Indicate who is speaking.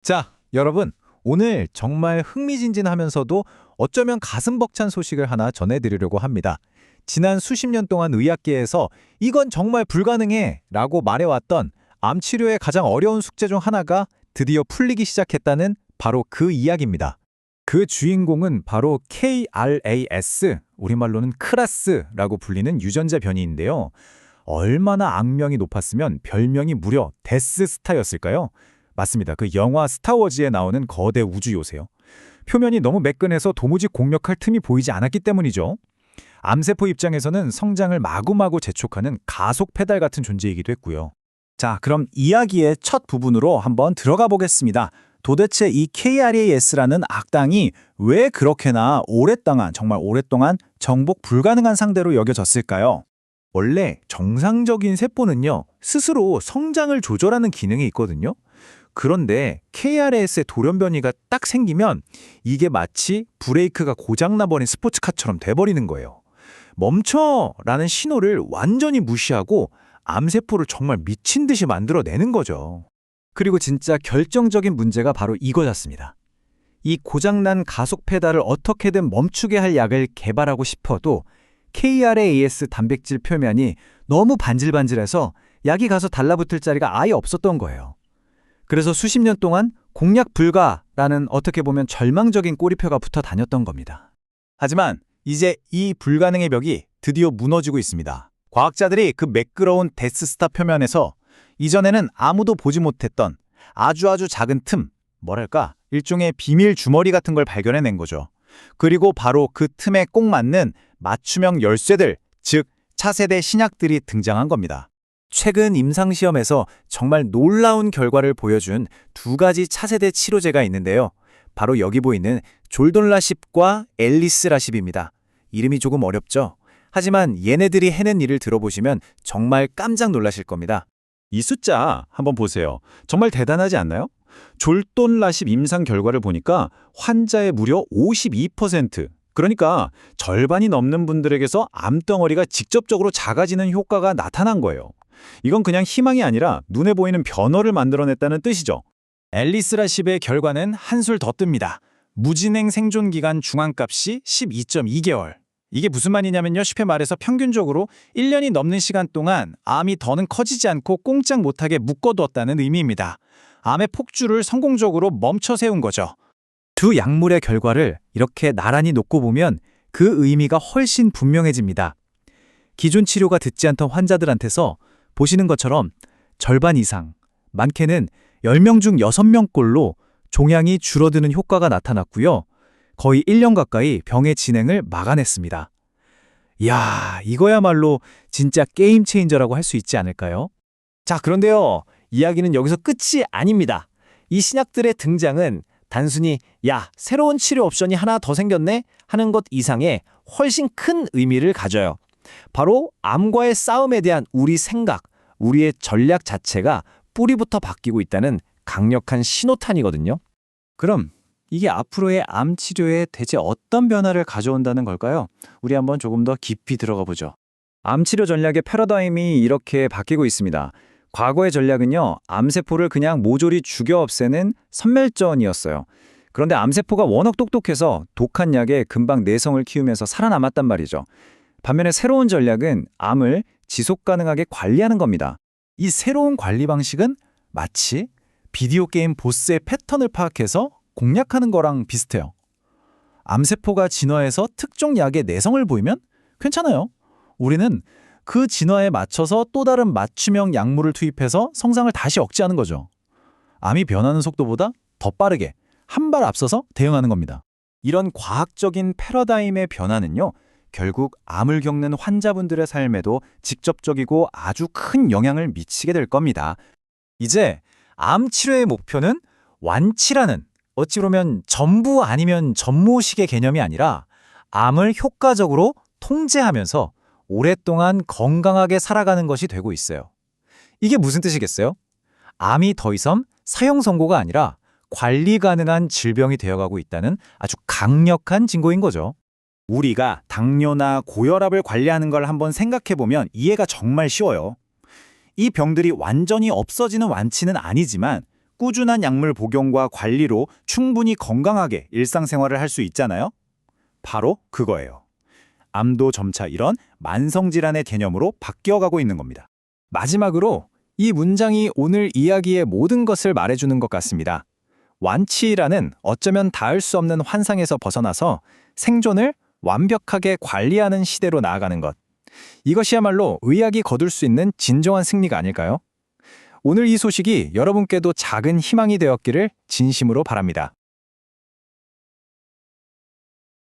Speaker 1: 자, 여러분, 오늘 정말 흥미진진하면서도 어쩌면 가슴 벅찬 소식을 하나 전해드리려고 합니다. 지난 수십 년 동안 의학계에서 이건 정말 불가능해 라고 말해왔던 암 치료의 가장 어려운 숙제 중 하나가 드디어 풀리기 시작했다는 바로 그 이야기입니다. 그 주인공은 바로 KRAS, 우리말로는 크라스라고 불리는 유전자 변이인데요. 얼마나 악명이 높았으면 별명이 무려 데스스타였을까요? 맞습니다. 그 영화 스타워즈에 나오는 거대 우주 요새요. 표면이 너무 매끈해서 도무지 공략할 틈이 보이지 않았기 때문이죠. 암세포 입장에서는 성장을 마구마구 재촉하는 가속 페달 같은 존재이기도 했고요. 자, 그럼 이야기의 첫 부분으로 한번 들어가 보겠습니다. 도대체 이 KRAS라는 악당이 왜 그렇게나 정말 오랫동안 정복 불가능한 상대로 여겨졌을까요? 원래 정상적인 세포는요, 스스로 성장을 조절하는 기능이 있거든요. 그런데 KRAS의 돌연변이가 딱 생기면 이게 마치 브레이크가 고장나버린 스포츠카처럼 돼버리는 거예요. 멈춰라는 신호를 완전히 무시하고 암세포를 정말 미친 듯이 만들어내는 거죠. 그리고 진짜 결정적인 문제가 바로 이거였습니다. 이 고장난 가속 페달을 어떻게든 멈추게 할 약을 개발하고 싶어도 KRAS 단백질 표면이 너무 반질반질해서 약이 가서 달라붙을 자리가 아예 없었던 거예요. 그래서 수십 년 동안 공략 불가라는 어떻게 보면 절망적인 꼬리표가 붙어 다녔던 겁니다. 하지만 이제 이 불가능의 벽이 드디어 무너지고 있습니다. 과학자들이 그 매끄러운 데스스타 표면에서 이전에는 아무도 보지 못했던 아주 작은 틈, 일종의 비밀 주머니 같은 걸 발견해낸 거죠. 그리고 바로 그 틈에 꼭 맞는 맞춤형 열쇠들, 즉 차세대 신약들이 등장한 겁니다. 최근 임상시험에서 정말 놀라운 결과를 보여준 두 가지 차세대 치료제가 있는데요. 바로 여기 보이는 졸돈라십과 앨리스라십입니다. 이름이 조금 어렵죠? 하지만 얘네들이 해낸 일을 들어보시면 정말 깜짝 놀라실 겁니다. 이 숫자 한번 보세요. 정말 대단하지 않나요? 졸돈라십 임상 결과를 보니까 환자의 무려 52%, 그러니까 절반이 넘는 분들에게서 암덩어리가 직접적으로 작아지는 효과가 나타난 거예요. 이건 그냥 희망이 아니라 눈에 보이는 변화를 만들어냈다는 뜻이죠. 앨리스라십의 결과는 한술 더 뜹니다. 무진행 생존기간 중앙값이 12.2개월. 이게 무슨 말이냐면요. 쉽게 말해서 평균적으로 1년이 넘는 시간 동안 암이 더는 커지지 않고 꼼짝 못하게 묶어두었다는 의미입니다. 암의 폭주를 성공적으로 멈춰 세운 거죠. 두 약물의 결과를 이렇게 나란히 놓고 보면 그 의미가 훨씬 분명해집니다. 기존 치료가 듣지 않던 환자들한테서 보시는 것처럼 절반 이상, 많게는 10명 중 6명꼴로 종양이 줄어드는 효과가 나타났고요. 거의 1년 가까이 병의 진행을 막아냈습니다. 이야, 이거야말로 진짜 게임 체인저라고 할 수 있지 않을까요? 자, 그런데요. 이야기는 여기서 끝이 아닙니다. 이 신약들의 등장은 단순히 새로운 치료 옵션이 하나 더 생겼네 하는 것 이상의 훨씬 큰 의미를 가져요. 바로 암과의 싸움에 대한 우리 생각, 우리의 전략 자체가 뿌리부터 바뀌고 있다는 강력한 신호탄이거든요. 그럼 이게 앞으로의 암 치료에 대체 어떤 변화를 가져온다는 걸까요? 우리 한번 조금 더 깊이 들어가 보죠. 암 치료 전략의 패러다임이 이렇게 바뀌고 있습니다. 과거의 전략은요, 암세포를 그냥 모조리 죽여 없애는 선멸전이었어요. 그런데 암세포가 워낙 똑똑해서 독한 약에 금방 내성을 키우면서 살아남았단 말이죠. 반면에 새로운 전략은 암을 지속 가능하게 관리하는 겁니다. 이 새로운 관리 방식은 마치 비디오 게임 보스의 패턴을 파악해서 공략하는 거랑 비슷해요. 암세포가 진화해서 특정 약에 내성을 보이면 괜찮아요. 우리는 그 진화에 맞춰서 또 다른 맞춤형 약물을 투입해서 성장을 다시 억제하는 거죠. 암이 변하는 속도보다 더 빠르게 한 발 앞서서 대응하는 겁니다. 이런 과학적인 패러다임의 변화는요, 결국 암을 겪는 환자분들의 삶에도 직접적이고 아주 큰 영향을 미치게 될 겁니다. 이제 암 치료의 목표는 완치라는, 어찌 보면 전부 아니면 전무식의 개념이 아니라 암을 효과적으로 통제하면서 오랫동안 건강하게 살아가는 것이 되고 있어요. 이게 무슨 뜻이겠어요? 암이 더 이상 사형 선고가 아니라 관리 가능한 질병이 되어가고 있다는 아주 강력한 징조인 거죠. 우리가 당뇨나 고혈압을 관리하는 걸 한번 생각해보면 이해가 정말 쉬워요. 이 병들이 완전히 없어지는 완치는 아니지만
Speaker 2: 꾸준한 약물 복용과 관리로 충분히 건강하게 일상생활을 할 수 있잖아요? 바로 그거예요. 암도 점차 이런 만성질환의 개념으로 바뀌어가고 있는 겁니다.
Speaker 1: 마지막으로 이 문장이 오늘 이야기의 모든 것을 말해주는 것 같습니다. 완치라는 어쩌면 닿을 수 없는 환상에서 벗어나서 생존을 완벽하게 관리하는 시대로 나아가는 것. 이것이야말로 의학이 거둘 수 있는 진정한 승리가 아닐까요? 오늘 이 소식이 여러분께도 작은 희망이 되었기를 진심으로 바랍니다.